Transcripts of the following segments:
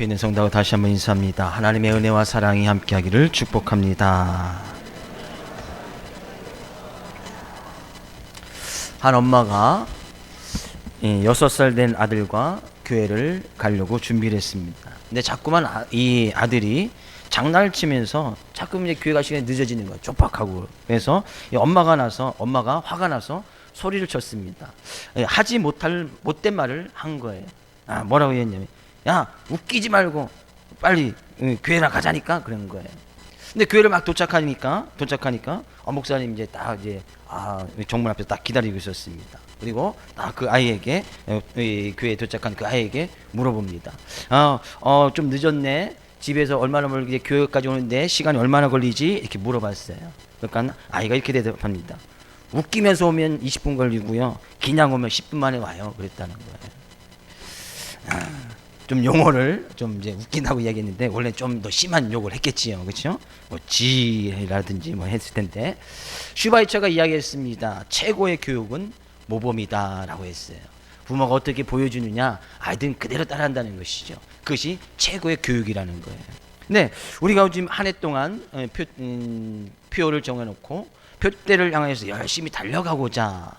옆에 있는 성도하고 다시 한번 인사합니다. 하나님의 은혜와 사랑이 함께하기를 축복합니다. 한 엄마가 6살 된 아들과 교회를 가려고 준비를 했습니다. 근데 자꾸만 이 아들이 장난을 치면서 자꾸 이제 교회 갈 시간이 늦어지는 거예요. 쪽박하고. 그래서 엄마가 화가 나서 소리를 쳤습니다. 하지 못된 말을 한 거예요. 뭐라고 했냐면, 야, 웃기지 말고 빨리 교회나 가자니까 그런 거예요. 근데 교회를 막 도착하니까 목사님 이제 딱 정문 앞에서 딱 기다리고 있었습니다. 그리고 딱 그 아이에게 교회에 도착한 그 아이에게 물어봅니다. 좀 늦었네. 집에서 얼마나 멀게 교회까지 오는데 시간이 얼마나 걸리지? 이렇게 물어봤어요. 그러니까 아이가 이렇게 대답합니다. 웃기면서 오면 20분 걸리고요. 그냥 오면 10분 만에 와요. 그랬다는 거예요. 좀 용어를 좀 이제 웃긴다고 이야기했는데 원래 좀 더 심한 욕을 했겠지요. 그렇죠? 뭐 지라든지 뭐 했을 텐데 슈바이처가 이야기했습니다. 최고의 교육은 모범이다라고 했어요. 부모가 어떻게 보여주느냐 아이들은 그대로 따라한다는 것이죠. 그것이 최고의 교육이라는 거예요. 네, 우리가 지금 한 해 동안 표를 정해놓고 표대를 향해서 열심히 달려가고자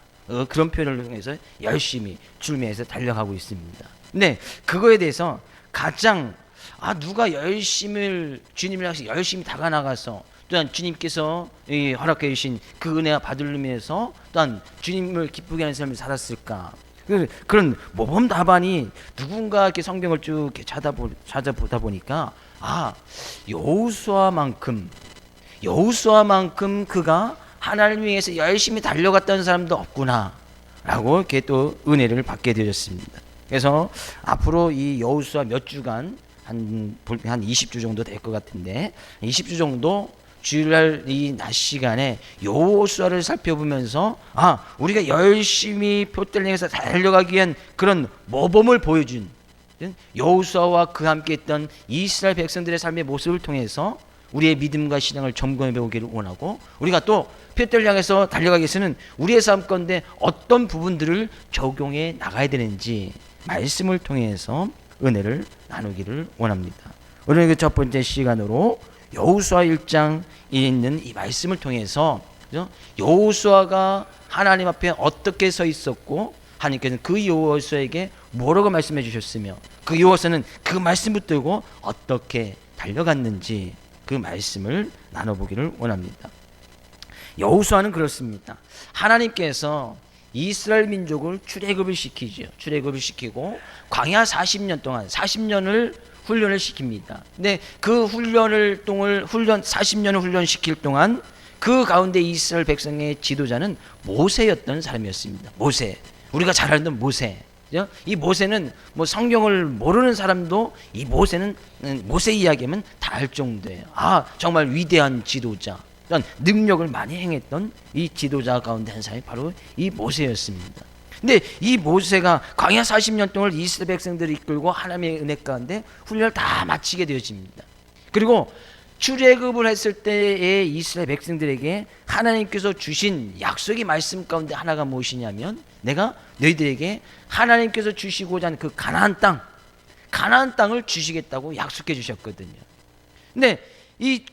그런 표를 통해서 열심히 줄매해서 달려가고 있습니다. 네, 그거에 대해서 가장 누가 주님을 향해서 열심히 다가나가서 또한 주님께서 허락해 주신 그 은혜와 받으면서 또한 주님을 기쁘게 하는 삶을 살았을까? 그런 모범 답안이 누군가 이렇게 성경을 쭉 이렇게 찾아보다 보니까 여호수아만큼 그가 하나님을 위해서 열심히 달려갔다는 사람도 없구나라고 이렇게 또 은혜를 받게 되었습니다. 그래서 앞으로 이 여호수아 몇 주간 한 20주 정도 될 것 같은데 20주 정도 주일날 이 낮 시간에 여호수아를 살펴보면서 우리가 열심히 표대를 향해서 달려가기 위한 그런 모범을 보여준 여호수아와 그와 함께 했던 이스라엘 백성들의 삶의 모습을 통해서 우리의 믿음과 신앙을 점검해 보기를 원하고 우리가 또 표대를 향해서 달려가기 위해서는 우리의 삶 가운데 어떤 부분들을 적용해 나가야 되는지 말씀을 통해서 은혜를 나누기를 원합니다. 오늘 그 첫 번째 시간으로 여호수아 1장에 있는 이 말씀을 통해서 여호수아가 하나님 앞에 어떻게 서 있었고 하나님께서는 그 여호수아에게 뭐라고 말씀해 주셨으며 그 여호수아는 그 말씀 붙들고 어떻게 달려갔는지 그 말씀을 나눠보기를 원합니다. 여호수아는 그렇습니다. 하나님께서 이스라엘 민족을 출애굽을 시키고 광야 40년을 훈련을 시킵니다. 근데 그 40년을 훈련시킬 동안 그 가운데 이스라엘 백성의 지도자는 모세였던 사람이었습니다. 모세. 우리가 잘 알던 모세. 이 모세는 뭐 성경을 모르는 사람도 이 모세 이야기하면 다 알 정도예요. 정말 위대한 지도자. 능력을 많이 행했던 이 지도자 가운데 한 사람이 바로 이 모세였습니다. 근데 이 모세가 광야 40년 동안 이스라엘 백성들을 이끌고 하나님의 은혜 가운데 훈련을 다 마치게 되어집니다. 그리고 출애굽을 했을 때의 이스라엘 백성들에게 하나님께서 주신 약속의 말씀 가운데 하나가 무엇이냐면 내가 너희들에게 하나님께서 주시고자 하는 그 가나안 땅을 주시겠다고 약속해 주셨거든요. 근데 이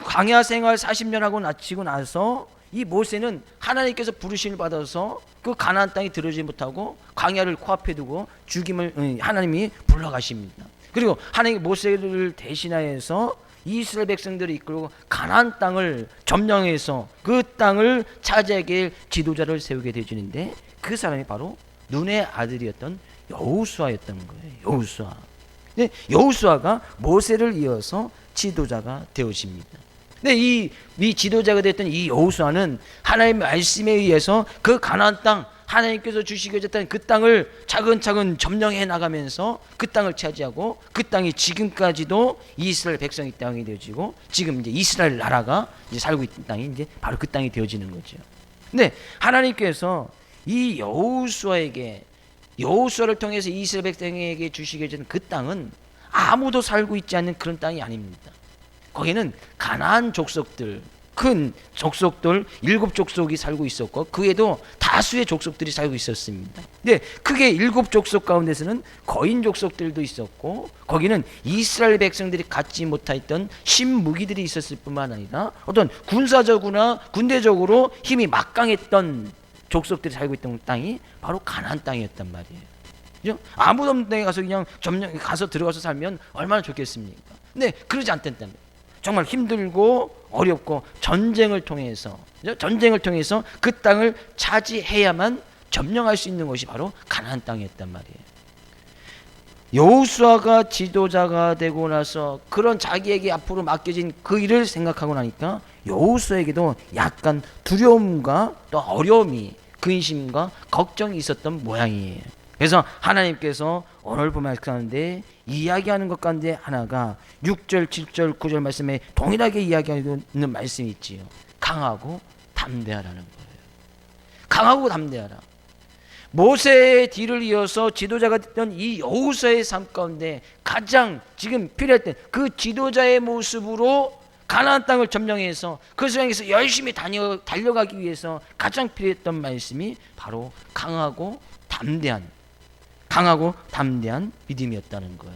광야 생활 40년하고 마치고 나서 이 모세는 하나님께서 부르심을 받아서 그 가나안 땅에 들어오지 못하고 광야를 코앞에 두고 죽임을 하나님이 불러가십니다. 그리고 하나님이 모세를 대신하여서 이스라엘 백성들을 이끌고 가나안 땅을 점령해서 그 땅을 차지하게 될 지도자를 세우게 되어지는데 그 사람이 바로 눈의 아들이었던 여호수아였던 거예요. 여호수아. 여호수아가 모세를 이어서 지도자가 되어집니다. 근데 이 지도자가 됐던 이 여호수아는 하나님의 말씀에 의해서 그 가나안 땅 하나님께서 주시고자 했던 그 땅을 차근차근 점령해 나가면서 그 땅을 차지하고 그 땅이 지금까지도 이스라엘 백성의 땅이 되어지고 지금 이제 이스라엘 나라가 이제 살고 있는 땅이 이제 바로 그 땅이 되어지는 거죠. 근데 하나님께서 이 여호수아를 통해서 이스라엘 백성에게 주시고자 했던 그 땅은 아무도 살고 있지 않는 그런 땅이 아닙니다. 거기는 가나안 족속들, 큰 족속들 7족속이 살고 있었고 그 외에도 다수의 족속들이 살고 있었습니다. 근데 크게 7족속 가운데서는 거인 족속들도 있었고 거기는 이스라엘 백성들이 갖지 못했던 신무기들이 있었을 뿐만 아니라 어떤 군사적으로나 군대적으로 힘이 막강했던 족속들이 살고 있던 땅이 바로 가나안 땅이었단 말이에요. 그죠? 아무도 없는 데에 가서 그냥 가서 들어가서 살면 얼마나 좋겠습니까? 근데 그러지 않았단 정말 힘들고 어렵고 전쟁을 통해서 그 땅을 차지해야만 점령할 수 있는 것이 바로 가나안 땅이었단 말이에요. 여호수아가 지도자가 되고 나서 그런 자기에게 앞으로 맡겨진 그 일을 생각하고 나니까 여호수아에게도 약간 두려움과 또 어려움이 근심과 걱정이 있었던 모양이에요. 그래서 하나님께서 오늘 보면 하는데 이야기하는 것 가운데 하나가 6절, 7절, 9절 말씀에 동일하게 이야기하고 있는 말씀이 있지요. 강하고 담대하라는 거예요. 강하고 담대하라. 모세의 뒤를 이어서 지도자가 됐던 이 여호수아의 삶 가운데 가장 지금 필요했던 그 지도자의 모습으로 가나안 땅을 점령해서 그 수양에서 열심히 달려가기 위해서 가장 필요했던 말씀이 바로 강하고 담대한 믿음이었다는 거예요.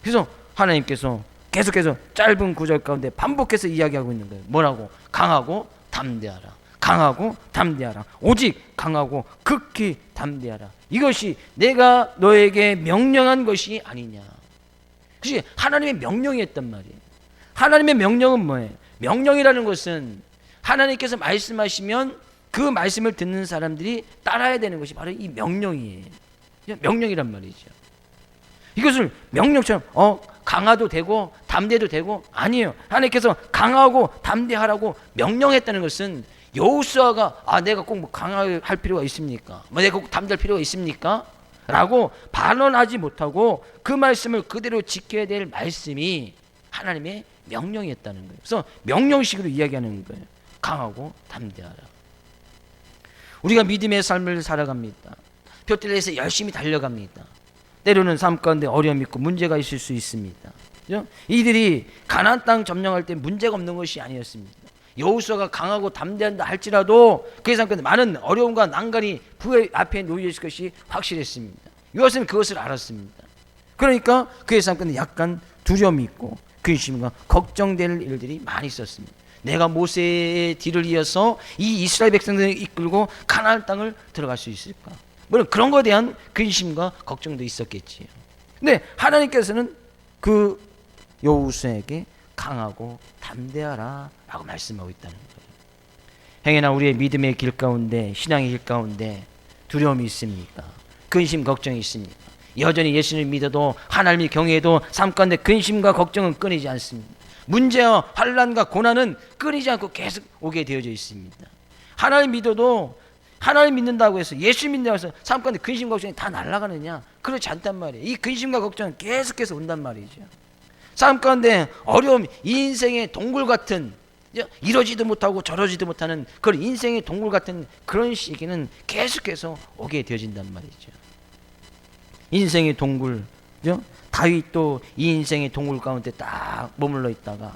그래서 하나님께서 계속해서 짧은 구절 가운데 반복해서 이야기하고 있는 거예요. 뭐라고? 강하고 담대하라. 강하고 담대하라. 오직 강하고 극히 담대하라. 이것이 내가 너에게 명령한 것이 아니냐. 그것이 하나님의 명령이었단 말이에요. 하나님의 명령은 뭐예요? 명령이라는 것은 하나님께서 말씀하시면 그 말씀을 듣는 사람들이 따라야 되는 것이 바로 이 명령이에요. 명령이란 말이죠. 이것을 명령처럼 강화도 되고 담대도 되고 아니에요. 하나님께서 강하고 담대하라고 명령했다는 것은 여호수아가 내가 꼭 뭐 강할 필요가 있습니까? 내가 꼭 담대할 필요가 있습니까? 라고 반론하지 못하고 그 말씀을 그대로 지켜야 될 말씀이 하나님의 명령이었다는 거예요. 그래서 명령식으로 이야기하는 거예요. 강하고 담대하라. 우리가 믿음의 삶을 살아갑니다. 표들에서 열심히 달려갑니다. 때로는 삶 가운데 어려움이 있고 문제가 있을 수 있습니다. 그죠? 이들이 가나안 땅 점령할 때 문제가 없는 것이 아니었습니다. 여호수아가 강하고 담대한다 할지라도 그의 삶 가운데 많은 어려움과 난간이 그 앞에 놓여 있을 것이 확실했습니다. 요셉은 그것을 알았습니다. 그러니까 그의 삶 가운데 약간 두려움이 있고 근심과 걱정될 일들이 많이 있었습니다. 내가 모세의 뒤를 이어서 이 이스라엘 백성들을 이끌고 가나안 땅을 들어갈 수 있을까? 물론 그런 것에 대한 근심과 걱정도 있었겠지요. 근데 하나님께서는 그 여호수아에게 강하고 담대하라 라고 말씀하고 있다는 거예요. 행여나 우리의 믿음의 길 가운데 신앙의 길 가운데 두려움이 있습니까? 근심 걱정이 있습니까? 여전히 예수님을 믿어도 하나님을 경외해도 삶 가운데 근심과 걱정은 끊이지 않습니다. 문제와 환난과 고난은 끊이지 않고 계속 오게 되어져 있습니다. 하나님 믿어도 하나님 믿는다고 해서 예수 믿는다고 해서 삶 가운데 근심 걱정이 다 날아가느냐? 그렇지 않단 말이에요. 이 근심과 걱정은 계속해서 온단 말이죠. 삶 가운데 어려움, 이 인생의 동굴 같은 이러지도 못하고 저러지도 못하는 그런 인생의 동굴 같은 그런 시기는 계속해서 오게 되어진단 말이죠. 인생의 동굴, 다윗도 이 인생의 동굴 가운데 딱 머물러 있다가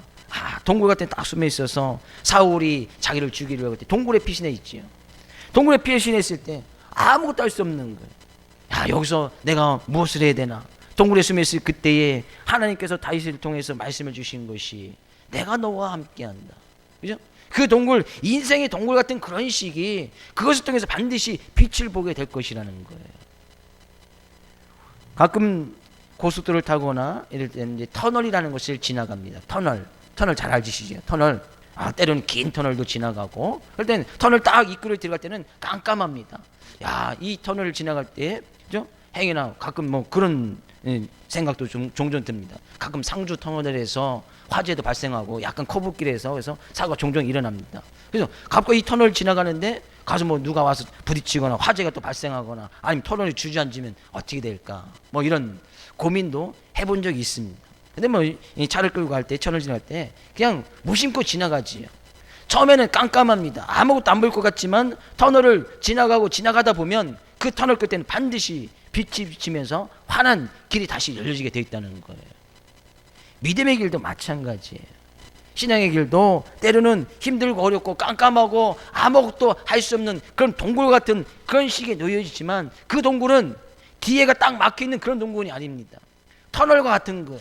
동굴 같은 딱 숨어 있어서 사울이 자기를 죽이려고 할 때 동굴에 피신해 있지요. 동굴에 피신했을 때 아무것도 할 수 없는 거예요. 여기서 내가 무엇을 해야 되나? 동굴에 숨어 있을 그때에 하나님께서 다윗을 통해서 말씀을 주신 것이 내가 너와 함께한다. 그죠? 그 동굴, 인생의 동굴 같은 그런 시기, 그것을 통해서 반드시 빛을 보게 될 것이라는 거예요. 가끔 고속도로를 타거나 이럴 때는 이제 터널이라는 것을 지나갑니다. 터널 잘 알지시죠? 터널. 때로는 긴 터널도 지나가고, 그럴 때는 터널 딱 입구를 들어갈 때는 깜깜합니다. 이 터널을 지나갈 때, 그죠? 행여나 가끔 뭐 그런 생각도 종종 듭니다. 가끔 상주 터널에서 화재도 발생하고 약간 커브길에서 그래서 사고가 종종 일어납니다. 그래서 가끔 이 터널 지나가는데 가서 뭐 누가 와서 부딪히거나 화재가 또 발생하거나 아니면 터널이 주저앉으면 어떻게 될까? 뭐 이런 고민도 해본 적이 있습니다. 근데 뭐 이 차를 끌고 갈 때 터널 지나갈 때 그냥 무심코 지나가지요. 처음에는 깜깜합니다. 아무것도 안 보일 것 같지만 터널을 지나가다 보면 그 터널 끝에는 반드시 빛이 비치면서 환한 길이 다시 열려지게 되어 있다는 거예요. 믿음의 길도 마찬가지예요. 신앙의 길도 때로는 힘들고 어렵고 깜깜하고 아무것도 할 수 없는 그런 동굴 같은 그런 식에 놓여지지만, 그 동굴은 기회가 딱 막혀있는 그런 동굴이 아닙니다. 터널과 같은 거예요.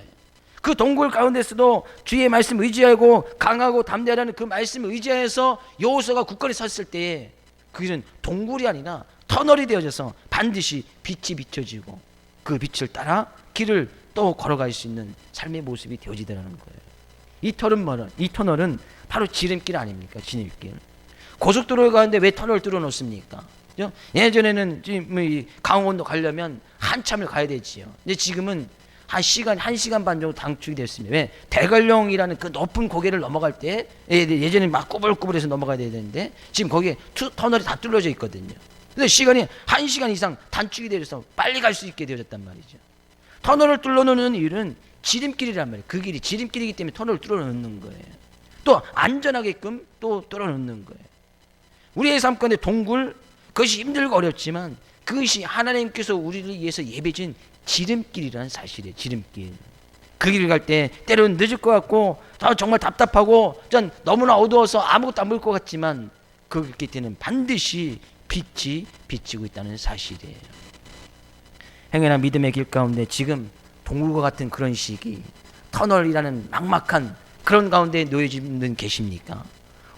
그 동굴 가운데서도 주의 말씀 의지하고 강하고 담대하라는 그 말씀을 의지해서 여호수아가 굳건히 섰을 때에 그것은 동굴이 아니라 터널이 되어져서 반드시 빛이 비춰지고 그 빛을 따라 길을 또 걸어갈 수 있는 삶의 모습이 되어지더라는 거예요. 이 터널은 바로 지름길 아닙니까? 지름길. 고속도로 가는데 왜 터널을 뚫어 놓습니까? 그죠? 예전에는 지금 강원도 가려면 한참을 가야 되지요. 근데 지금은 한 시간 반 정도 단축이 됐습니다. 왜? 대관령이라는 그 높은 고개를 넘어갈 때 예전에 막 꾸불꾸불해서 넘어가야 되는데 지금 거기에 터널이 다 뚫려져 있거든요. 그래서 시간이 1시간 이상 단축이 되어서 빨리 갈 수 있게 되어졌단 말이죠. 터널을 뚫어놓는 이유는 지름길이란 말이에요. 그 길이 지름길이기 때문에 터널을 뚫어놓는 거예요. 또 안전하게끔 또 뚫어놓는 거예요. 우리의 삶 가운데 동굴, 그것이 힘들고 어렵지만 그것이 하나님께서 우리를 위해서 예배진 지름길이라는 사실이에요. 지름길. 그 길을 갈 때 때로는 늦을 것 같고 정말 답답하고 전 너무나 어두워서 아무것도 안 보일 것 같지만 그 끝에는 반드시 빛이 비치고 있다는 사실이에요. 행여나 믿음의 길 가운데 지금 동굴과 같은 그런 시기, 터널이라는 막막한 그런 가운데 놓여진 계십니까?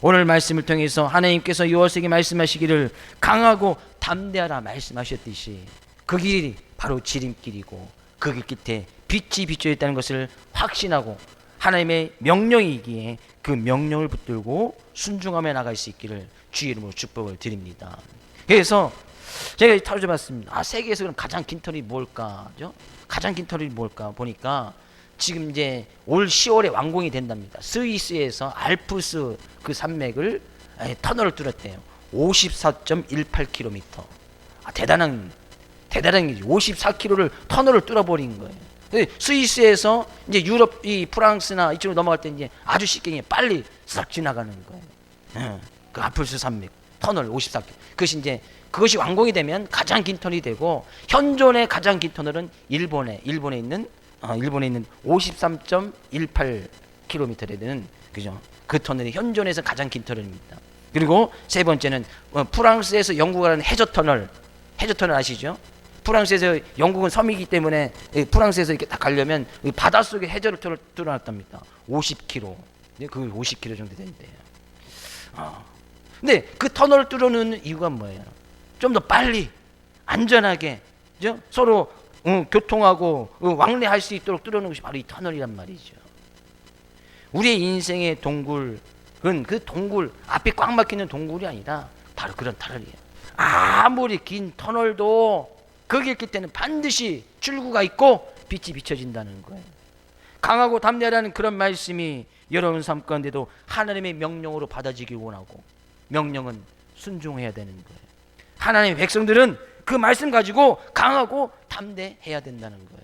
오늘 말씀을 통해서 하나님께서 여호수아에게 말씀하시기를 강하고 담대하라 말씀하셨듯이 그 길이 바로 지름길이고 그 길 끝에 빛이 비춰 있다는 것을 확신하고 하나님의 명령이기에 그 명령을 붙들고 순종하며 나갈 수 있기를 주의 이름으로 축복을 드립니다. 그래서 제가 찾아봤습니다. 세계에서 그럼 가장 긴 터널이 뭘까? 가장 긴 터널이 뭘까 보니까 지금 이제 올 10월에 완공이 된답니다. 스위스에서 알프스 그 산맥을 터널을 뚫었대요. 54.18km. 대단한 일이죠. 54km를 터널을 뚫어버린 거예요. 스위스에서 이제 유럽, 프랑스나 이쪽으로 넘어갈 때 이제 아주 쉽게 빨리 싹 지나가는 거예요. 그 알프스 산맥 터널 54km. 그것이 완공이 되면 가장 긴 터널이 되고, 현존의 가장 긴 터널은 일본에 있는 53.18km에 되는 그죠? 그 터널이 현존에서 가장 긴 터널입니다. 그리고 세 번째는 프랑스에서 영국을 가는 해저 터널 아시죠? 프랑스에서 영국은 섬이기 때문에 프랑스에서 이렇게 딱 가려면 바닷속에 해저를 뚫어놨답니다. 50km. 그 50km 정도 된대요. 근데 그 터널을 뚫어놓는 이유가 뭐예요? 좀 더 빨리 안전하게, 그죠? 서로 교통하고 왕래할 수 있도록 뚫어놓은 것이 바로 이 터널이란 말이죠. 우리의 인생의 동굴은 그 동굴 앞에 꽉 막히는 동굴이 아니라 바로 그런 터널이에요. 아무리 긴 터널도 거기 있을 때는 반드시 출구가 있고 빛이 비춰진다는 거예요. 강하고 담대하라는 그런 말씀이 여러분 삶 가운데도 하나님의 명령으로 받아지기 원하고 명령은 순종해야 되는 거예요. 하나님의 백성들은 그 말씀 가지고 강하고 담대해야 된다는 거예요.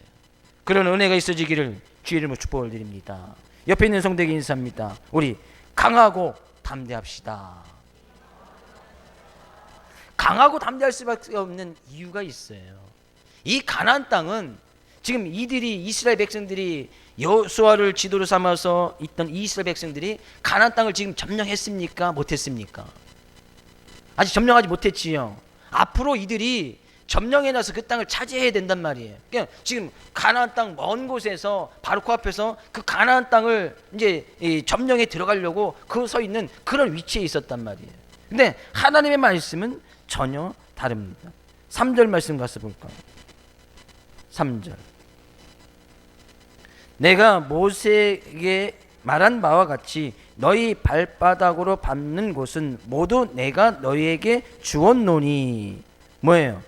그런 은혜가 있어지기를 주의 이름으로 축복을 드립니다. 옆에 있는 성도에게 인사합니다. 우리 강하고 담대합시다. 강하고 담대할 수밖에 없는 이유가 있어요. 이 가나안 땅은 지금 이스라엘 백성들이 여호수아를 지도로 삼아서 있던 이스라엘 백성들이 가나안 땅을 지금 점령했습니까? 못했습니까? 아직 점령하지 못했지요. 앞으로 이들이 점령해 나서 그 땅을 차지해야 된단 말이에요. 그러니까 지금 가나안 땅 먼 곳에서 바로 코앞에서 그 가나안 땅을 이제 점령해 들어가려고 그 서 있는 그런 위치에 있었단 말이에요. 근데 하나님의 말씀은 전혀 다릅니다. 3절 말씀 가서 볼까요? 3절. 내가 모세에게 말한 바와 같이 너희 발바닥으로 밟는 곳은 모두 내가 너희에게 주었노니. 뭐예요?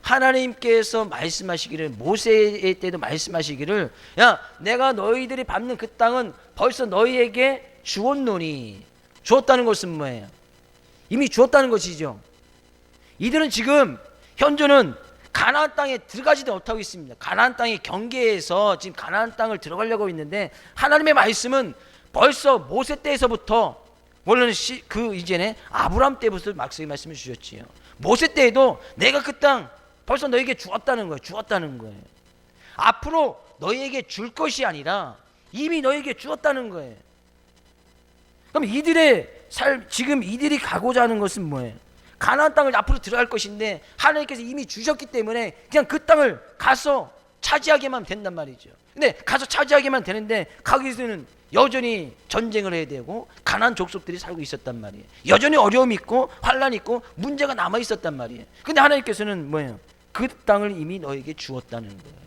하나님께서 말씀하시기를, 모세의 때도 말씀하시기를, 야, 내가 너희들이 밟는 그 땅은 벌써 너희에게 주었노니. 주었다는 것은 뭐예요? 이미 주었다는 것이죠. 이들은 지금 현존은 가나안 땅에 들어가지도 못하고 있습니다. 가나안 땅의 경계에서 지금 가나안 땅을 들어가려고 있는데, 하나님의 말씀은 벌써 모세 때에서부터, 물론 그 이전에 아브라함 때부터 말씀을 주셨지요. 모세 때에도 내가 그 땅 벌써 너에게 주었다는 거예요. 앞으로 너희에게 줄 것이 아니라 이미 너에게 주었다는 거예요. 그럼 이들의 지금 이들이 가고자 하는 것은 뭐예요? 가나안 땅을 앞으로 들어갈 것인데 하나님께서 이미 주셨기 때문에 그냥 그 땅을 가서 차지하게만 된단 말이죠. 근데 가서 차지하게만 되는데 거기서는 여전히 전쟁을 해야 되고 가나안 족속들이 살고 있었단 말이에요. 여전히 어려움이 있고 환란이 있고 문제가 남아 있었단 말이에요. 근데 하나님께서는 뭐예요? 그 땅을 이미 너에게 주었다는 거예요.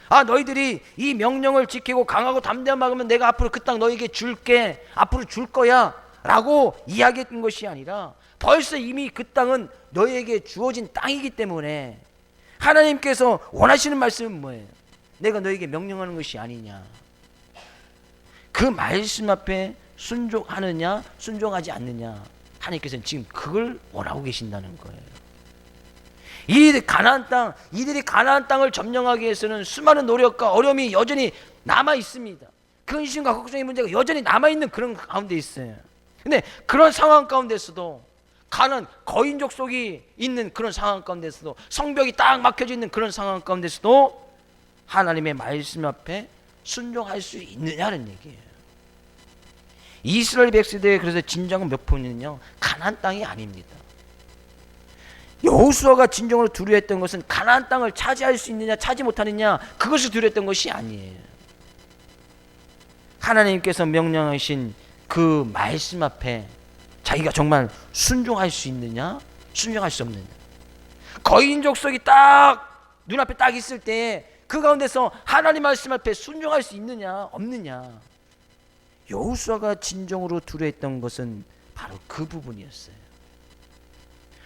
아, 너희들이 이 명령을 지키고 강하고 담대한 마음으로 내가 앞으로 그 땅 너에게 줄게, 앞으로 줄 거야 라고 이야기했던 것이 아니라 벌써 이미 그 땅은 너희에게 주어진 땅이기 때문에 하나님께서 원하시는 말씀은 뭐예요? 내가 너에게 명령하는 것이 아니냐, 그 말씀 앞에 순종하느냐 순종하지 않느냐, 하나님께서는 지금 그걸 원하고 계신다는 거예요. 이들이 가나안 땅을 점령하기 위해서는 수많은 노력과 어려움이 여전히 남아 있습니다. 근심과 걱정의 문제가 여전히 남아 있는 그런 가운데 있어요. 근데 그런 상황 가운데서도 거인족 속이 있는 그런 상황 가운데서도 성벽이 딱 막혀져 있는 그런 상황 가운데서도 하나님의 말씀 앞에 순종할 수 있느냐는 얘기예요. 이스라엘 백성들의 그래서 진정은 몇 번이는요, 가나안 땅이 아닙니다. 여호수아가 진정으로 두려워했던 것은 가나안 땅을 차지할 수 있느냐 차지 못하느냐 그것을 두려워했던 것이 아니에요. 하나님께서 명령하신 그 말씀 앞에 자기가 정말 순종할 수 있느냐 순종할 수 없느냐, 거인족 속이 딱 눈앞에 딱 있을 때 그 가운데서 하나님 말씀 앞에 순종할 수 있느냐 없느냐, 여호수아가 진정으로 두려워했던 것은 바로 그 부분이었어요.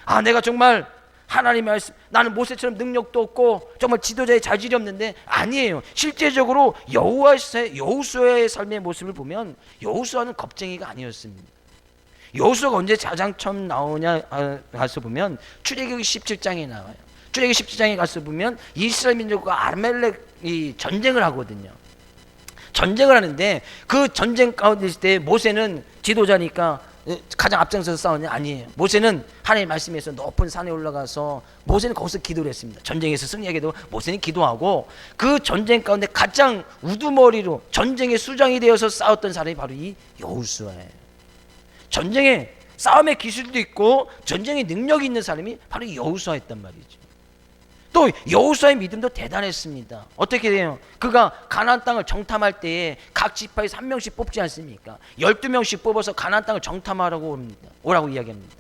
아, 내가 정말 하나님 말씀, 나는 모세처럼 능력도 없고 정말 지도자의 자질이 없는데, 아니에요. 실제적으로 여호수아의 삶의 모습을 보면 여호수아는 겁쟁이가 아니었습니다. 여호수아가 언제 가장 처음 나오냐 가서 보면 출애굽기 17장에 나와요. 출애굽기 17장에 가서 보면 이스라엘 민족과 아말렉이 전쟁을 하거든요. 전쟁을 하는데 그 전쟁 가운데 있을 때 모세는 지도자니까 가장 앞장서서 싸우냐? 아니에요. 모세는 하나님의 말씀에서 높은 산에 올라가서 모세는 거기서 기도를 했습니다. 전쟁에서 승리하게도 모세는 기도하고, 그 전쟁 가운데 가장 우두머리로 전쟁의 수장이 되어서 싸웠던 사람이 바로 이 여호수아예요. 전쟁에 싸움의 기술도 있고 전쟁의 능력이 있는 사람이 바로 이 여호수아였단 말이죠. 또 여호수아의 믿음도 대단했습니다. 어떻게 돼요? 그가 가나안 땅을 정탐할 때에 각 지파에서 한 명씩 뽑지 않습니까? 12명씩 뽑아서 가나안 땅을 정탐하라고 오라고 이야기합니다.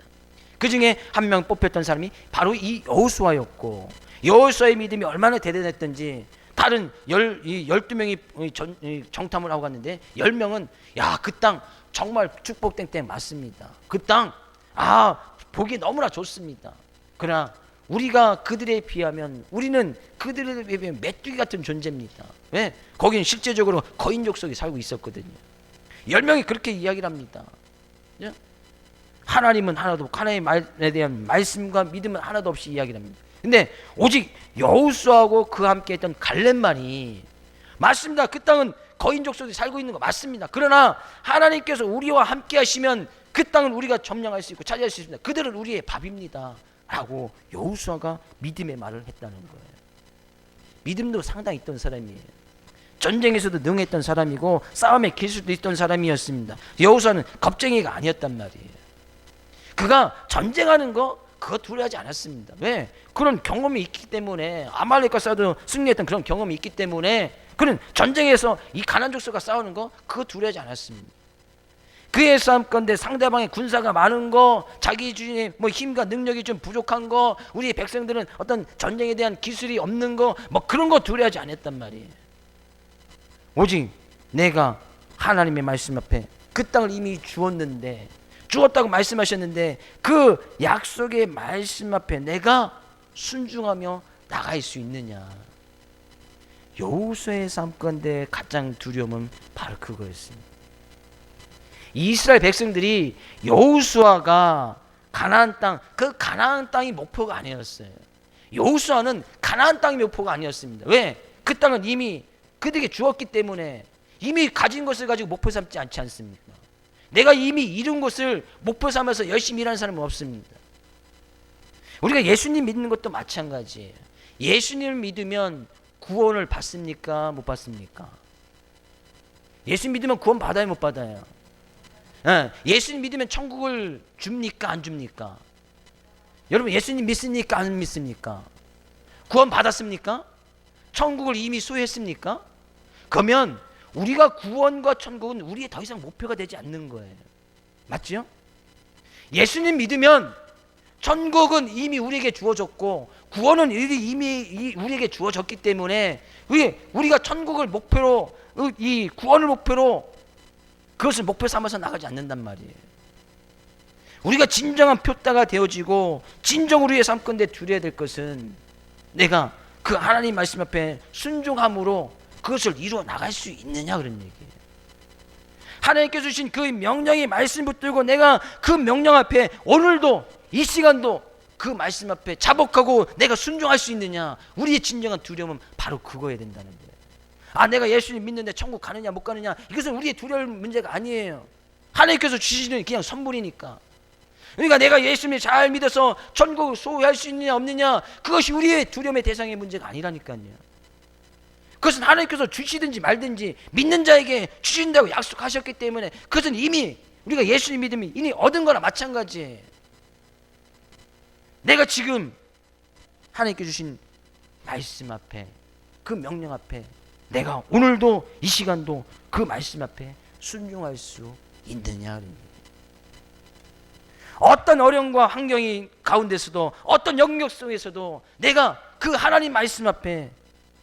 그 중에 한 명 뽑혔던 사람이 바로 이 여호수아였고, 여호수아의 믿음이 얼마나 대단했던지 다른 12명이 정탐을 하고 갔는데 10명은 야, 그 땅 정말 축복된 땅 맞습니다. 그 땅 보기 너무나 좋습니다. 그러나 우리가 그들에 비하면, 우리는 그들에 비하면 메뚜기 같은 존재입니다. 왜? 거기는 실제적으로 거인족 속에 살고 있었거든요. 10명이 그렇게 이야기를 합니다. 하나님은 하나도 없고 하나님의 말에 대한 말씀과 믿음은 하나도 없이 이야기를 합니다. 근데 오직 여호수아하고 그와 함께 했던 갈렙만이, 맞습니다, 그 땅은 거인족 속에 살고 있는 거 맞습니다. 그러나 하나님께서 우리와 함께 하시면 그 땅을 우리가 점령할 수 있고 차지할 수 있습니다. 그들은 우리의 밥입니다 라고 여호수아가 믿음의 말을 했다는 거예요. 믿음도 상당히 있던 사람이에요. 전쟁에서도 능했던 사람이고 싸움의 기술도 있던 사람이었습니다. 여호수아는 겁쟁이가 아니었단 말이에요. 그가 전쟁하는 거 그거 두려워하지 않았습니다. 왜? 그런 경험이 있기 때문에, 아말렉과 싸워도 승리했던 그런 경험이 있기 때문에 그는 전쟁에서 이 가나안 족속과 싸우는 거 그거 두려워하지 않았습니다. 그의 싸움 가운데 상대방의 군사가 많은 거, 자기 주인의 힘과 능력이 좀 부족한 거, 우리 백성들은 어떤 전쟁에 대한 기술이 없는 거, 그런 거 두려워하지 않았단 말이에요. 오직 내가 하나님의 말씀 앞에 그 땅을 이미 주었다고 말씀하셨는데 그 약속의 말씀 앞에 내가 순종하며 나갈 수 있느냐. 여호수아의 삶 가운데 가장 두려움은 바로 그거였습니다. 이스라엘 백성들이 여호수아가 가나안 땅, 그 가나안 땅이 목표가 아니었어요. 여호수아는 가나안 땅이 목표가 아니었습니다. 왜? 그 땅은 이미 그들에게 주었기 때문에 이미 가진 것을 가지고 목표 삼지 않지 않습니까? 내가 이미 이룬 것을 목표 삼아서 열심히 일하는 사람은 없습니다. 우리가 예수님 믿는 것도 마찬가지예요. 예수님을 믿으면 구원을 받습니까? 못 받습니까? 예수 믿으면 구원 받아요, 못 받아요? 예수님 믿으면 천국을 줍니까 안 줍니까? 여러분 예수님 믿습니까 안 믿습니까? 구원 받았습니까? 천국을 이미 소유했습니까? 그러면 우리가 구원과 천국은 우리의 더 이상 목표가 되지 않는 거예요. 맞죠? 예수님 믿으면 천국은 이미 우리에게 주어졌고 구원은 이미 우리에게 주어졌기 때문에 우리가 천국을 목표로, 이 구원을 목표로 그것을 목표 삼아서 나가지 않는단 말이에요. 우리가 진정한 표다가 되어지고 진정으로 위해 삼건대 두려야 될 것은 내가 그 하나님 말씀 앞에 순종함으로 그것을 이루어 나갈 수 있느냐, 그런 얘기예요. 하나님께서 주신 그 명령의 말씀 붙들고 내가 그 명령 앞에 오늘도 이 시간도 그 말씀 앞에 자복하고 내가 순종할 수 있느냐. 우리의 진정한 두려움은 바로 그거야 된다는 거예요. 내가 예수님 믿는데 천국 가느냐 못 가느냐, 이것은 우리의 두려움 문제가 아니에요. 하나님께서 주시는 그냥 선물이니까. 그러니까 내가 예수님을 잘 믿어서 천국을 소유할 수 있느냐 없느냐, 그것이 우리의 두려움의 대상의 문제가 아니라니까요. 그것은 하나님께서 주시든지 말든지 믿는 자에게 주신다고 약속하셨기 때문에 그것은 이미 우리가 예수님 믿으면 이미 얻은 거나 마찬가지예요. 내가 지금 하나님께 주신 말씀 앞에, 그 명령 앞에 내가 오늘도 이 시간도 그 말씀 앞에 순종할 수 있느냐. 어떤 어려움과 환경이 가운데서도 어떤 영역 속에서도 내가 그 하나님 말씀 앞에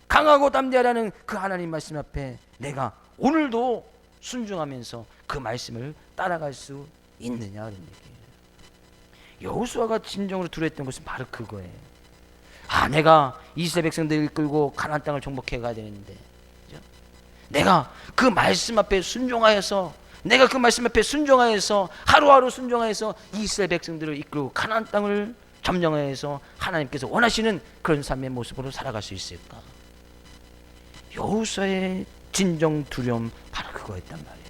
강하고 담대하라는 그 하나님 말씀 앞에 내가 오늘도 순종하면서 그 말씀을 따라갈 수 있느냐는 얘기예요. 여호수아가 진정으로 두려웠던 것은 바로 그거예요. 내가 이스라엘 백성들을 이끌고 가나안 땅을 정복해 가야 되는데, 그죠? 내가 그 말씀 앞에 순종하여서, 내가 그 말씀 앞에 순종하여서 하루하루 순종하여서 이스라엘 백성들을 이끌고 가나안 땅을 점령하여서 하나님께서 원하시는 그런 삶의 모습으로 살아갈 수 있을까? 여호수아의 진정 두려움 바로 그거였단 말이에요.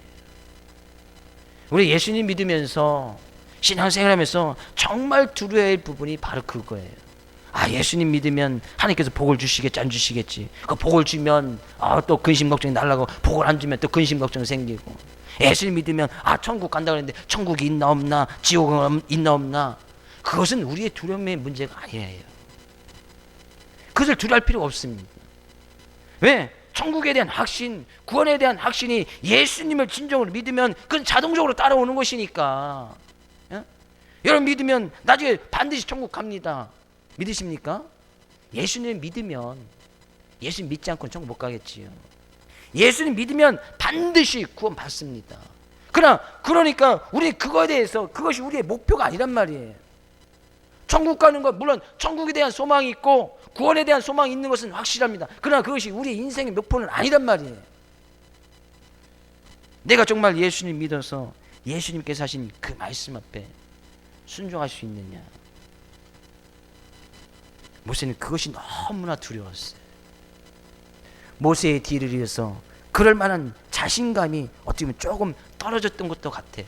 우리 예수님 믿으면서 신앙생활하면서 정말 두려워할 부분이 바로 그거예요. 예수님 믿으면 하나님께서 복을 주시겠지 안 주시겠지. 그 복을 주면 또 근심 걱정이 날라고, 복을 안 주면 또 근심 걱정 생기고. 예수님 믿으면 천국 간다 그랬는데 천국이 있나 없나, 지옥은 있나 없나, 그것은 우리의 두려움의 문제가 아니에요. 그것을 두려워할 필요가 없습니다. 왜? 천국에 대한 확신, 구원에 대한 확신이 예수님을 진정으로 믿으면 그건 자동적으로 따라오는 것이니까. 여러분 믿으면 나중에 반드시 천국 갑니다. 믿으십니까? 예수님 믿으면, 예수님 믿지 않고는 천국 못 가겠지요. 예수님 믿으면 반드시 구원 받습니다. 그러니까 우리 그거에 대해서, 그것이 우리의 목표가 아니란 말이에요. 천국 가는 것, 물론 천국에 대한 소망이 있고 구원에 대한 소망이 있는 것은 확실합니다. 그러나 그것이 우리의 인생의 목표는 아니란 말이에요. 내가 정말 예수님 믿어서 예수님께서 하신 그 말씀 앞에 순종할 수 있느냐. 모세는 그것이 너무나 두려웠어요. 모세의 뒤를 이어서 그럴 만한 자신감이 어떻게 보면 조금 떨어졌던 것도 같아요.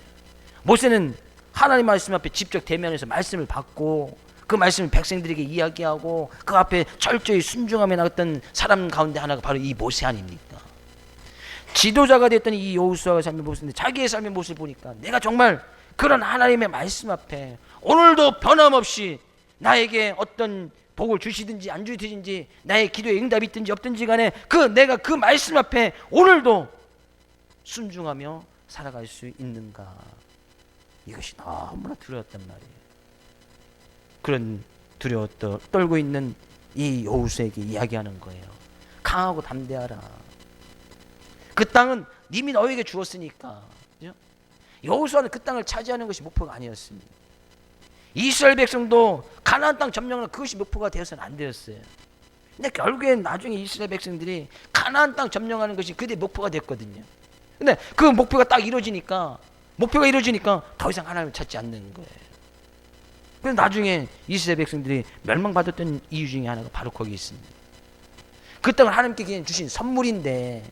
모세는 하나님 말씀 앞에 직접 대면해서 말씀을 받고 그 말씀을 백성들에게 이야기하고 그 앞에 철저히 순종하며 나갔던 사람 가운데 하나가 바로 이 모세 아닙니까? 지도자가 됐던 이 여호수아의 삶의 모습인데, 자기의 삶의 모습을 보니까 내가 정말 그런 하나님의 말씀 앞에 오늘도 변함없이 나에게 어떤 복을 주시든지 안 주시든지, 나의 기도에 응답이 있든지 없든지 간에 내가 그 말씀 앞에 오늘도 순종하며 살아갈 수 있는가. 이것이 너무나 두려웠단 말이에요. 그런 두려워 떨고 있는 이 여호수아에게 이야기하는 거예요. 강하고 담대하라. 그 땅은 이미 너에게 주었으니까. 여호수아는 그 땅을 차지하는 것이 목표가 아니었습니다. 이스라엘 백성도 가나안 땅 점령은 그것이 목표가 되어서는 안 되었어요. 근데 결국엔 나중에 이스라엘 백성들이 가나안 땅 점령하는 것이 그들의 목표가 됐거든요. 근데 그 목표가 딱 이루어지니까 더 이상 하나님을 찾지 않는 거예요. 그래서 나중에 이스라엘 백성들이 멸망받았던 이유 중에 하나가 바로 거기 있습니다. 그 땅을 하나님께 주신 선물인데,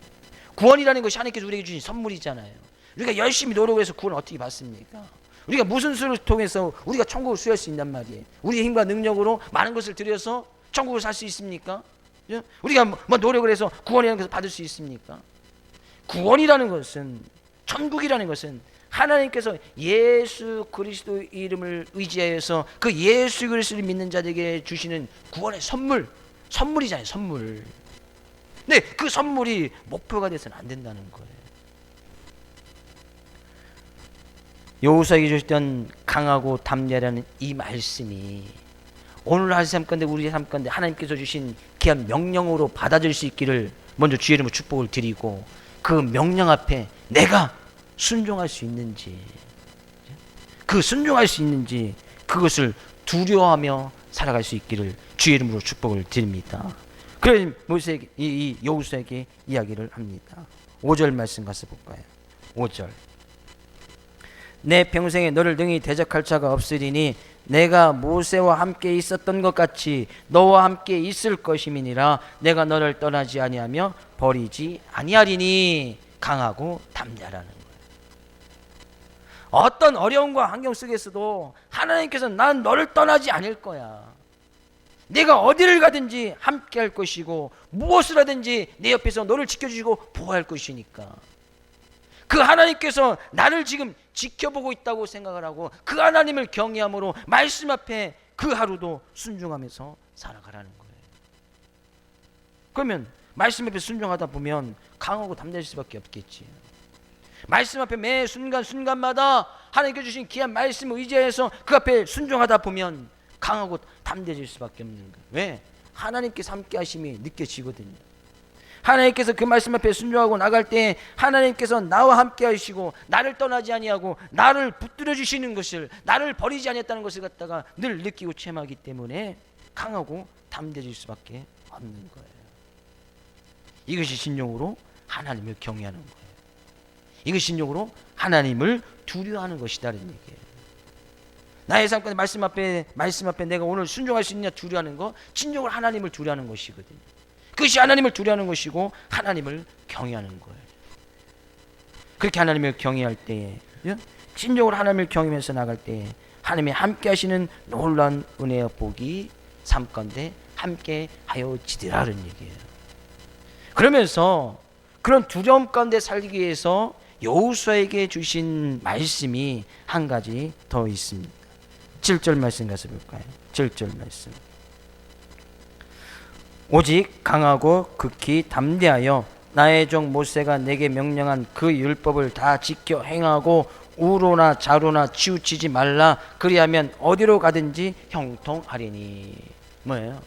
구원이라는 것이 하나님께서 우리에게 주신 선물이잖아요. 우리가 열심히 노력해서 구원을 어떻게 받습니까? 우리가 무슨 수를 통해서 우리가 천국을 수여할 수 있단 말이에요. 우리의 힘과 능력으로 많은 것을 들여서 천국을 살 수 있습니까? 우리가 뭐 노력을 해서 구원이라는 것을 받을 수 있습니까? 구원이라는 것은, 천국이라는 것은 하나님께서 예수 그리스도 이름을 의지하여서 그 예수 그리스도를 믿는 자들에게 주시는 구원의 선물이잖아요. 선물. 근데 그 선물이 목표가 돼서는 안 된다는 거예요. 여호수아에게 주셨던 강하고 담대하라는 이 말씀이 오늘 하루 삶 가운데 우리 삶 가운데 하나님께서 주신 귀한 명령으로 받아들일 수 있기를 먼저 주의 이름으로 축복을 드리고, 그 명령 앞에 내가 순종할 수 있는지, 그 순종할 수 있는지 그것을 두려워하며 살아갈 수 있기를 주의 이름으로 축복을 드립니다. 그래서 모세에게 이 여호수아에게 이야기를 합니다. 5절 말씀 가서 볼까요? 5절. 내 평생에 너를 능히 대적할 자가 없으리니 내가 모세와 함께 있었던 것 같이 너와 함께 있을 것임이니라. 내가 너를 떠나지 아니하며 버리지 아니하리니. 강하고 담대하라는 거예요. 어떤 어려움과 환경 속에서도 하나님께서 난 너를 떠나지 않을 거야. 내가 어디를 가든지 함께 할 것이고 무엇을 하든지 내 옆에서 너를 지켜주시고 보호할 것이니까. 그 하나님께서 나를 지금 지켜보고 있다고 생각을 하고 그 하나님을 경외함으로 말씀 앞에 그 하루도 순종하면서 살아가라는 거예요. 그러면 말씀 앞에 순종하다 보면 강하고 담대할 수밖에 없겠지. 말씀 앞에 매 순간순간마다 하나님께 주신 귀한 말씀을 의지해서 그 앞에 순종하다 보면 강하고 담대해질 수밖에 없는 거예요. 왜? 하나님께서 함께 하심이 느껴지거든요. 하나님께서 그 말씀 앞에 순종하고 나갈 때 하나님께서 나와 함께 하시고 나를 떠나지 아니하고 나를 붙들어 주시는 것을, 나를 버리지 아니했다는 것을 갖다가 늘 느끼고 체험하기 때문에 강하고 담대해질 수밖에 없는 거예요. 이것이 신령으로 하나님을 경외하는 거예요. 이것이 신령으로 하나님을 두려워하는 것이다라는 얘기예요. 나의 삶 가운데 말씀 앞에 내가 오늘 순종할 수 있느냐 두려워하는 거, 진정으로 하나님을 두려워하는 것이거든요. 그것이 하나님을 두려워하는 것이고 하나님을 경외하는 거예요. 그렇게 하나님을 경외할 때에, 진정으로 하나님을 경외하면서 나갈 때에 하나님이 함께 하시는 놀라운 은혜와 복이 삶 가운데 함께 하여 지리라는 얘기예요. 그러면서 그런 두려움 가운데 살기 위해서 여호수아에게 주신 말씀이 한 가지 더 있습니다. 7절 말씀 가서 볼까요? 7절 말씀. 오직 강하고 극히 담대하여 나의 종 모세가 내게 명령한 그 율법을 다 지켜 행하고 우로나 좌로나 치우치지 말라. 그리하면 어디로 가든지 형통하리니. 뭐예요?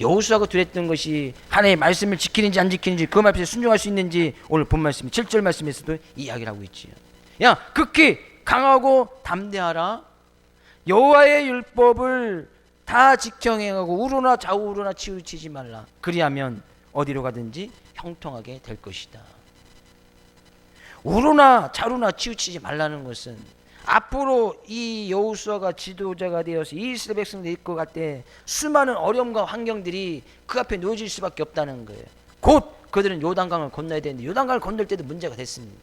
여호수아가 두렸던 것이 하나님의 말씀을 지키는지 안 지키는지, 그 말씀에 순종할 수 있는지 오늘 본 말씀 7절 말씀에서도 이야기를 하고 있지요. 야, 극히 강하고 담대하라. 여호와의 율법을 다 지켜 행하고 우로나 좌우로나 치우치지 말라. 그리하면 어디로 가든지 형통하게 될 것이다. 우로나 좌우로나 치우치지 말라는 것은 앞으로 이 여호수아가 지도자가 되어서 이스라엘 백성들 이끌고 갈 때 수많은 어려움과 환경들이 그 앞에 놓여질 수밖에 없다는 거예요. 곧 그들은 요단강을 건너야 되는데 요단강을 건널 때도 문제가 됐습니다.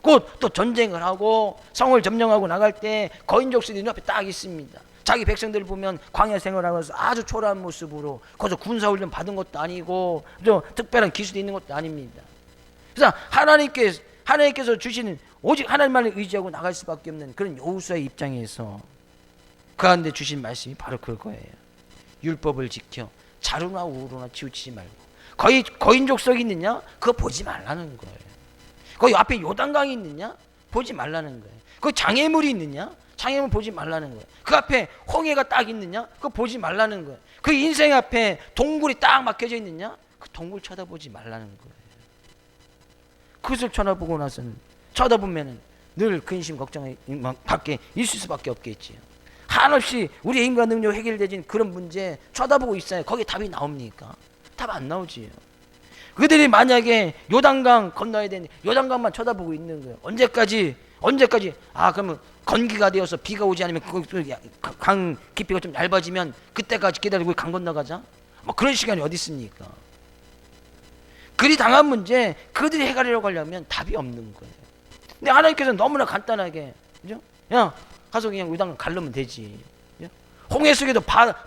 곧 또 전쟁을 하고 성을 점령하고 나갈 때 거인족들이 눈앞에 딱 있습니다. 자기 백성들을 보면 광야 생활하면서 아주 초라한 모습으로, 거기서 군사훈련 받은 것도 아니고 저 특별한 기술이 있는 것도 아닙니다. 그래서 하나님께서 주시는 오직 하나님만을 의지하고 나갈 수밖에 없는 그런 여호수아의 입장에서 그 가운데 주신 말씀이 바로 그거예요. 율법을 지켜 좌로나 우로나 치우치지 말고. 거인족속이 있느냐? 그거 보지 말라는 거예요. 거기 앞에 요단강이 있느냐? 보지 말라는 거예요. 거기 장애물이 있느냐? 장애물 보지 말라는 거예요. 그 앞에 홍해가 딱 있느냐? 그거 보지 말라는 거예요. 그 인생 앞에 동굴이 딱 막혀져 있느냐? 그 동굴 쳐다보지 말라는 거예요. 그것을 쳐다보고 나서는 쳐다보면은 늘 근심 걱정 밖에 있을 수밖에 없겠지요. 한없이 우리의 인간 능력 해결되진 그런 문제 쳐다보고 있어요. 거기에 답이 나옵니까? 답 안 나오지요. 그들이 만약에 요단강 건너야 되는데 요단강만 쳐다보고 있는 거예요. 언제까지? 그러면 건기가 되어서 비가 오지 않으면 강 깊이가 좀 얇아지면 그때까지 기다리고 강 건너가자? 뭐 그런 시간이 어디 있습니까? 그리 당한 문제 그들이 해결하려고 하려면 답이 없는 거예요. 근데 하나님께서는 너무나 간단하게, 그죠? 야, 가서 그냥 요단강 가르면 되지. 홍해 속에도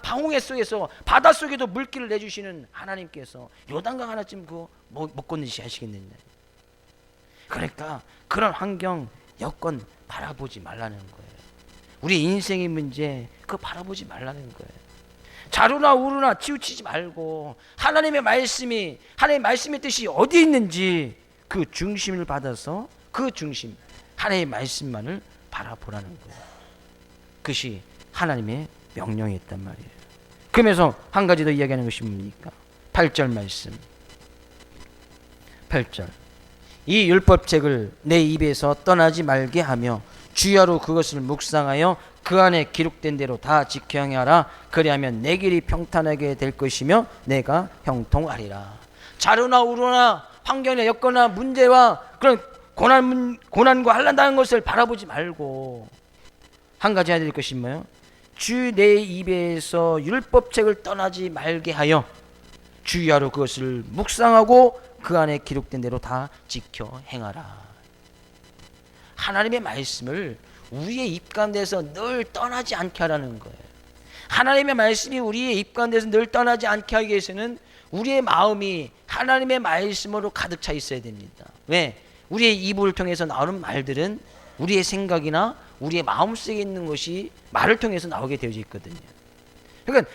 홍해 속에서 바다 속에도 물길을 내주시는 하나님께서 요단강 하나쯤 그거 못 건너시 하시겠느냐. 그러니까 그런 환경 여건 바라보지 말라는 거예요. 우리 인생의 문제 그거 바라보지 말라는 거예요. 자루나 우루나 치우치지 말고 하나님의 말씀의 뜻이 어디 있는지 그 중심을 받아서 그 중심 하나님의 말씀만을 바라보라는 거예요. 그것이 하나님의 명령이었단 말이에요. 그러면서 한 가지 더 이야기하는 것이 뭡니까? 8절 말씀. 8절. 이 율법책을 내 입에서 떠나지 말게 하며 주야로 그것을 묵상하여 그 안에 기록된 대로 다 지켜 행하라. 그리하면 내 길이 평탄하게 될 것이며 내가 형통하리라. 자루나 우루나 환경이나 여건이나 문제와 그런 고난과 한란당한 것을 바라보지 말고 한 가지 해야 될 것이 뭐예요? 주 내 입에서 율법책을 떠나지 말게 하여 주야로 그것을 묵상하고 그 안에 기록된 대로 다 지켜 행하라. 하나님의 말씀을 우리의 입 가운데서 늘 떠나지 않게 하라는 거예요. 하나님의 말씀이 우리의 입 가운데서 늘 떠나지 않게 하기 위해서는 우리의 마음이 하나님의 말씀으로 가득 차 있어야 됩니다. 왜? 우리의 입을 통해서 나오는 말들은 우리의 생각이나 우리의 마음속에 있는 것이 말을 통해서 나오게 되어져 있거든요. 그러니까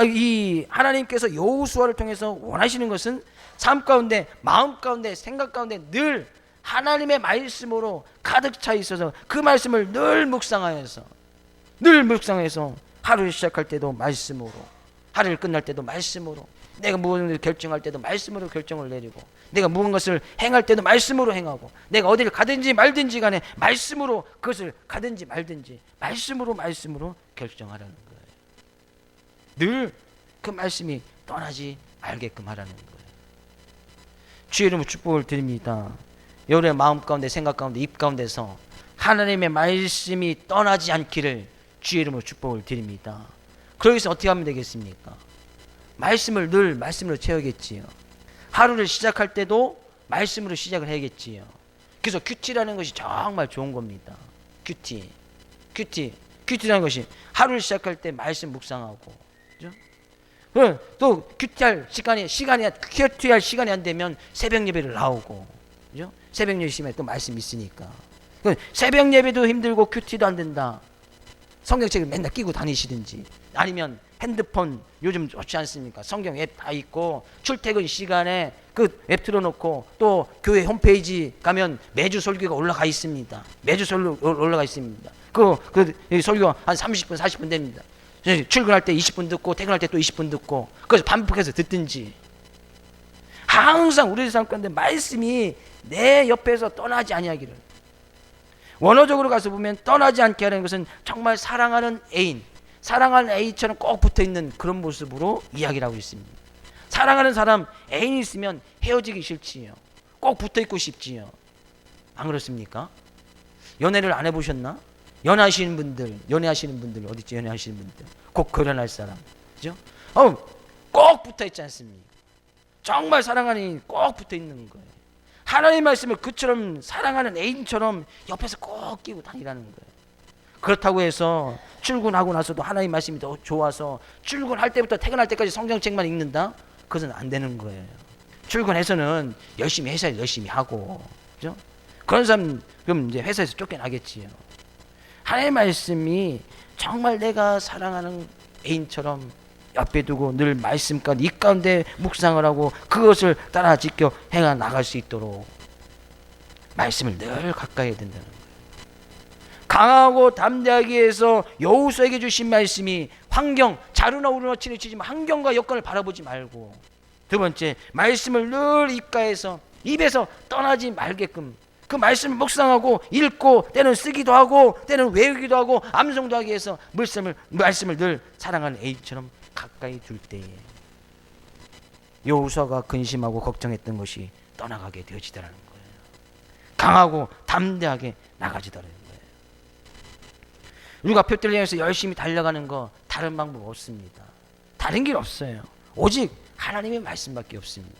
이 하나님께서 여호수아를 통해서 원하시는 것은 삶 가운데, 마음 가운데, 생각 가운데 늘 하나님의 말씀으로 가득 차 있어서 그 말씀을 늘 묵상하여서 하루를 시작할 때도 말씀으로, 하루를 끝날 때도 말씀으로, 내가 무엇을 결정할 때도 말씀으로 결정을 내리고, 내가 무슨 것을 행할 때도 말씀으로 행하고, 내가 어디를 가든지 말든지 간에 말씀으로 그것을 가든지 말든지 말씀으로 결정하라는 거예요. 늘 그 말씀이 떠나지 말게끔 하라는 거예요. 주의 이름으로 축복을 드립니다. 여러분의 마음 가운데, 생각 가운데, 입 가운데서 하나님의 말씀이 떠나지 않기를 주의 이름으로 축복을 드립니다. 그러기 위해서 어떻게 하면 되겠습니까? 말씀을 늘 말씀으로 채우겠지요. 하루를 시작할 때도 말씀으로 시작을 해야겠지요. 그래서 큐티라는 것이 정말 좋은 겁니다. 큐티라는 것이 하루를 시작할 때 말씀 묵상하고, 그죠? 또 큐티할 시간이 안 되면 새벽 예배를 나오고, 그죠? 새벽 예배 시간에 또 말씀 있으니까. 새벽 예배도 힘들고 큐티도 안 된다. 성경책을 맨날 끼고 다니시든지, 아니면 핸드폰 요즘 좋지 않습니까? 성경 앱 다 있고 출퇴근 시간에 그 앱 틀어놓고 또 교회 홈페이지 가면 매주 설교가 올라가 있습니다. 그 설교가 한 30분 40분 됩니다. 출근할 때 20분 듣고 퇴근할 때 또 20분 듣고, 그래서 반복해서 듣든지. 항상 우리 삶 가운데 말씀이 내 옆에서 떠나지 아니하기를. 원어적으로 가서 보면 떠나지 않게 하는 것은 정말 사랑하는 애인처럼 꼭 붙어있는 그런 모습으로 이야기를 하고 있습니다. 사랑하는 사람, 애인이 있으면 헤어지기 싫지요. 꼭 붙어있고 싶지요. 안 그렇습니까? 연애를 안 해보셨나? 연애하시는 분들 어딨지? 연애하시는 분들 꼭 결혼할 사람, 그죠? 꼭 붙어있지 않습니까? 정말 사랑하는 애인이 꼭 붙어있는 거예요. 하나님의 말씀을 그처럼 사랑하는 애인처럼 옆에서 꼭 끼고 다니라는 거예요. 그렇다고 해서 출근하고 나서도 하나님의 말씀이 더 좋아서 출근할 때부터 퇴근할 때까지 성경책만 읽는다? 그것은 안 되는 거예요. 출근해서는 회사에 열심히 하고, 그죠? 그런 사람 그럼 이제 회사에서 쫓겨나겠지요. 하나님의 말씀이 정말 내가 사랑하는 애인처럼 옆에 두고 늘 말씀 가운데, 이 가운데 묵상을 하고 그것을 따라 지켜 행해 나갈 수 있도록 말씀을 늘 가까이 해야 된다는 거예요. 강하고 담대하기 위해서 여호수아에게 주신 말씀이 자루나 우루나 치지만 환경과 여건을 바라보지 말고, 두 번째, 말씀을 늘 입에서 떠나지 말게끔 그 말씀을 묵상하고 읽고 때는 쓰기도 하고 때는 외우기도 하고 암송도 하기 위해서 말씀을 늘 사랑하는 애인처럼 가까이 둘 때에 여호수아가 근심하고 걱정했던 것이 떠나가게 되어지더라는 거예요. 강하고 담대하게 나가지더라는 거예요. 우리가 표대를 향해서 열심히 달려가는 거 다른 방법 없습니다. 다른 길 없어요. 오직 하나님의 말씀밖에 없습니다.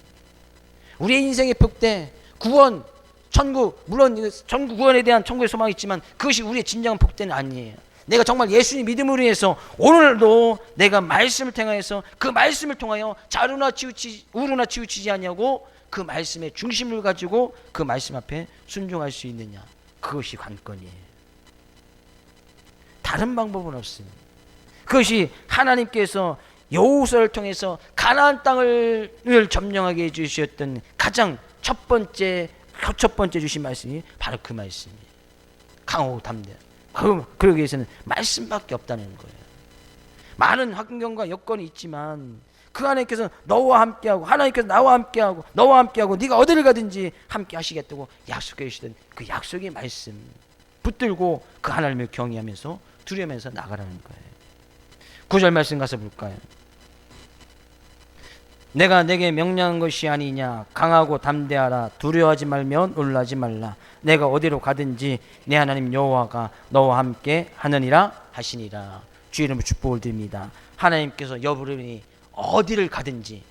우리의 인생의 복대, 구원, 천국, 물론 천국 구원에 대한 천국의 소망이 있지만 그것이 우리의 진정한 복대는 아니에요. 내가 정말 예수님 믿음으로 인해서 오늘도 내가 말씀을 통하여서 그 말씀을 통하여 우루나 치우치지 아니하고 그 말씀의 중심을 가지고 그 말씀 앞에 순종할 수 있느냐, 그것이 관건이에요. 다른 방법은 없습니다. 그것이 하나님께서 여호수아를 통해서 가나안 땅을 점령하게 해주셨던 가장 첫 번째 주신 말씀이 바로 그 말씀이에요. 강하고 담대. 그러기 위해서는 말씀밖에 없다는 거예요. 많은 환경과 여건이 있지만 그 하나님께서 너와 함께하고, 하나님께서 나와 함께하고, 너와 함께하고, 네가 어디를 가든지 함께 하시겠다고 약속해 주시던 그 약속의 말씀 붙들고 그 하나님을 경외하면서 두려우면서 나가라는 거예요. 9절 말씀 가서 볼까요? 내가 내게 명령한 것이 아니냐. 강하고 담대하라. 두려워하지 말며 놀라지 말라. 내가 어디로 가든지 내 하나님 여호와가 너와 함께 하느니라 하시니라. 주의 이름으로 축복을 드립니다. 하나님께서 여러분이 어디를 가든지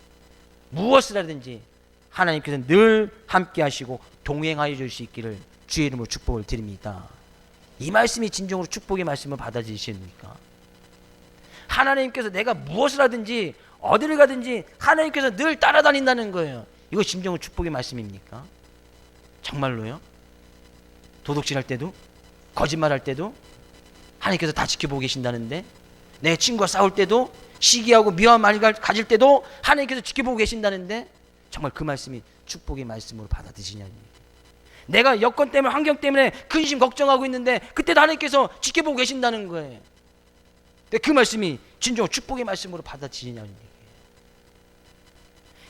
무엇을 하든지 하나님께서 늘 함께 하시고 동행하여 줄 수 있기를 주의 이름으로 축복을 드립니다. 이 말씀이 진정으로 축복의 말씀을 받아들이십니까? 하나님께서 내가 무엇을 하든지 어디를 가든지 하나님께서 늘 따라다닌다는 거예요. 이거 진정으로 축복의 말씀입니까? 정말로요? 도둑질할 때도, 거짓말할 때도 하나님께서 다 지켜보고 계신다는데, 내 친구와 싸울 때도, 시기하고 미워한 말을 가질 때도 하나님께서 지켜보고 계신다는데, 정말 그 말씀이 축복의 말씀으로 받아들이시냐는 얘기예요. 내가 여건 때문에, 환경 때문에 근심 걱정하고 있는데 그때도 하나님께서 지켜보고 계신다는 거예요. 근데 그 말씀이 진정 축복의 말씀으로 받아들이냐는 얘기예요.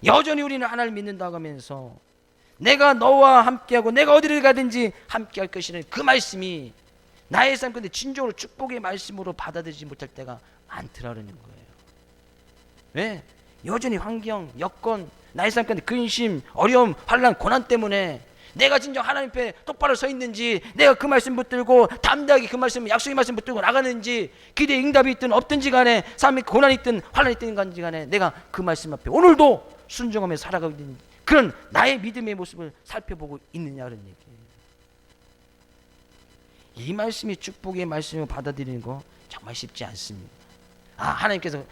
여전히 우리는 하나님을 믿는다고 하면서 내가 너와 함께하고 내가 어디를 가든지 함께할 것이라는 그 말씀이 나의 삶 가운데 진정으로 축복의 말씀으로 받아들이지 못할 때가 많더라는 거예요. 왜? 여전히 환경, 여건, 나의 삶 가운데 근심, 어려움, 환난, 고난 때문에 내가 진정 하나님 앞에 똑바로 서 있는지, 내가 그 말씀 붙들고 담대하게 그 말씀, 약속의 말씀 붙들고 나가는지, 기대의 응답이 있든 없든지 간에, 삶의 고난이 있든 환난이 있든 간에 내가 그 말씀 앞에 오늘도 순종하며 살아가고 있는 그런 나의 믿음의 모습을 살펴보고 있느냐는 얘기예요. 이 말씀이 축복의 말씀을 받아들이는 거 정말 쉽지 않습니다. 하나님께서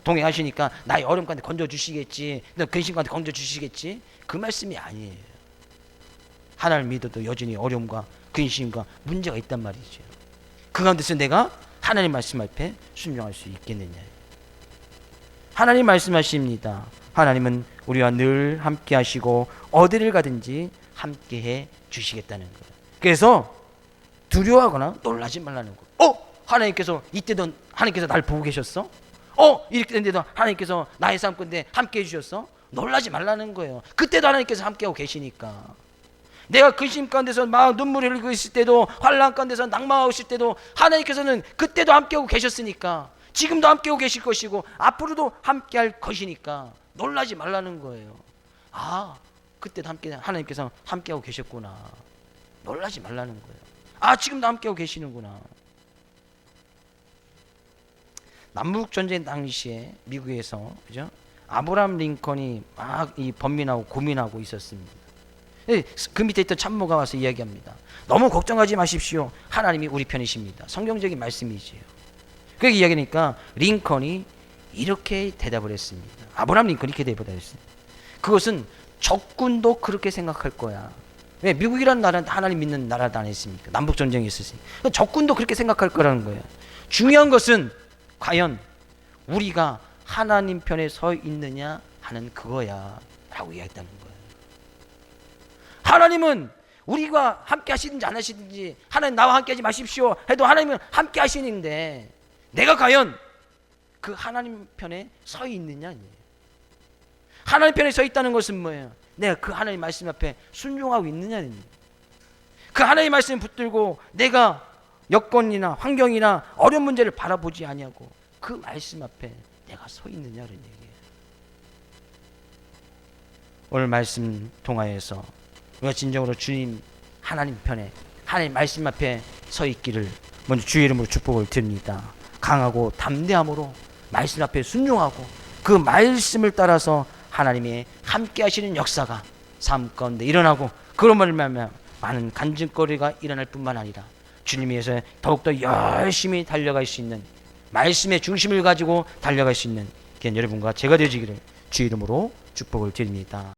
동행하시니까 나의 어려움 가운데 건져주시겠지, 너 근심 가운데 건져주시겠지, 그 말씀이 아니에요. 하나님을 믿어도 여전히 어려움과 근심과 문제가 있단 말이죠. 그 가운데서 내가 하나님 말씀 앞에 순종할 수 있겠느냐. 하나님 말씀하십니다. 하나님은 우리와 늘 함께 하시고 어디를 가든지 함께 해 주시겠다는 거예요. 그래서 두려워하거나 놀라지 말라는 거예요. 하나님께서 이때도 하나님께서 날 보고 계셨어? 이렇게 된데도 하나님께서 나의 삶 가운데 함께 해주셨어? 놀라지 말라는 거예요. 그때도 하나님께서 함께하고 계시니까. 내가 근심 가운데서 막 눈물이 흘리고 있을 때도, 환난 가운데서 낙망하고 있을 때도 하나님께서는 그때도 함께하고 계셨으니까, 지금도 함께하고 계실 것이고 앞으로도 함께할 것이니까 놀라지 말라는 거예요. 그때도 하나님께서 함께하고 계셨구나. 놀라지 말라는 거예요. 지금도 함께하고 계시는구나. 남북전쟁 당시에 미국에서, 그죠? 아브라함 링컨이 막 이 번민하고 고민하고 있었습니다. 그 밑에 있던 참모가 와서 이야기합니다. 너무 걱정하지 마십시오. 하나님이 우리 편이십니다. 성경적인 말씀이지요. 그렇게 이야기하니까 링컨이 이렇게 대답을 했습니다. 아브라함 링컨이 이렇게 대답을 했습니다. 그것은 적군도 그렇게 생각할 거야. 왜? 미국이라는 나라는 하나님 믿는 나라도 아니었습니까? 남북전쟁이 있었으니까 적군도 그렇게 생각할 거라는 거예요. 중요한 것은 과연 우리가 하나님 편에 서 있느냐 하는 그거야 라고 이야기했다는 거예요. 하나님은 우리가 함께 하시든지 안 하시든지, 하나님 나와 함께 하지 마십시오 해도 하나님은 함께 하시는데, 내가 과연 그 하나님 편에 서 있느냐. 하나님 편에 서 있다는 것은 뭐예요? 내가 그 하나님 말씀 앞에 순종하고 있느냐는, 그 하나님 말씀 붙들고 내가 여건이나 환경이나 어려운 문제를 바라보지 아니하고 그 말씀 앞에 내가 서 있느냐는 얘기예요. 오늘 말씀 통하여서 우리가 진정으로 주님 하나님 편에, 하나님 말씀 앞에 서 있기를 먼저 주의 이름으로 축복을 드립니다. 강하고 담대함으로 말씀 앞에 순종하고 그 말씀을 따라서 하나님의 함께 하시는 역사가 삶 가운데 일어나고, 그런 말만 많은 간증거리가 일어날 뿐만 아니라 주님 위해서 더욱더 열심히 달려갈 수 있는, 말씀의 중심을 가지고 달려갈 수 있는 여러분과 제가 되어지기를 주의 이름으로 축복을 드립니다.